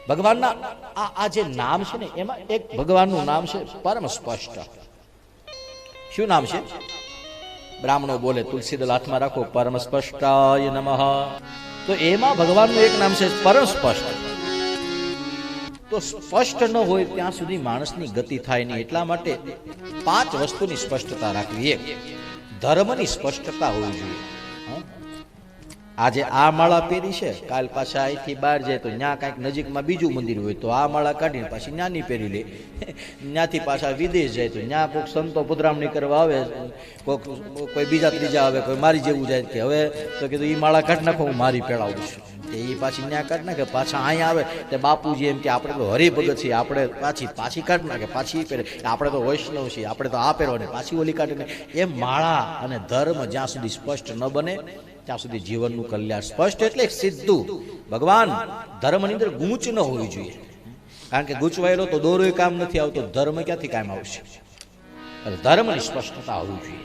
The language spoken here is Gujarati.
ભગવાનના આ જે નામ છે ને એમાં એક ભગવાનનું નામ છે પરમ સ્પષ્ટ. શું નામ છે? બ્રાહ્મણો બોલે તુલસી દળ હાથમાં રાખો, પરમ સ્પષ્ટાય નમઃ. તો એમાં ભગવાનનું એક નામ છે પરમ સ્પષ્ટ. તો સ્પષ્ટ ન હોય ત્યાં સુધી માણસની ગતિ થાય નહીં. એટલા માટે 5 વસ્તુની સ્પષ્ટતા રાખવી. એક, ધર્મની સ્પષ્ટતા હોવી જોઈએ. આજે આ માળા પહેરી છે, કાલ પાછા અહીંથી બહાર જાય તો ત્યાં કાંઈક નજીકમાં બીજું મંદિર હોય તો આ માળા કાઢીને પાછી ત્યાંની પહેરી લે. ત્યાંથી પાછા વિદેશ જાય તો ત્યાં કોઈક સંતો પધરામણી કરવા આવે, કોઈ બીજા ત્રીજા આવે, કોઈ મારી જેવું જાય કે હવે તો કીધું એ માળા કાઢી નાખો, હું મારી પહેરાવું છું. એ પાછી ત્યાં કાઢી નાખે, પાછા અહીંયા આવે તે બાપુજી એમ કે આપણે તો હરિભગત છીએ, આપણે પાછી કાઢી નાખે, પાછી પહેરે, આપણે તો વૈષ્ણવ છીએ, આપણે તો આ પહેરવાની, પાછી ઓલી કાઢીને. એમ માળા અને ધર્મ જ્યાં સુધી સ્પષ્ટ ન બને ત્યાં સુધી જીવનનું કલ્યાણ. સ્પષ્ટ એટલે સીધું. ભગવાન ધર્મની અંદર ગૂંચ ન હોવી જોઈએ, કારણ કે ગૂંચવાયેલો તો દોરોય કામ નથી આવતો, ધર્મ ક્યાંથી કામ આવશે? ધર્મની સ્પષ્ટતા હોવી જોઈએ.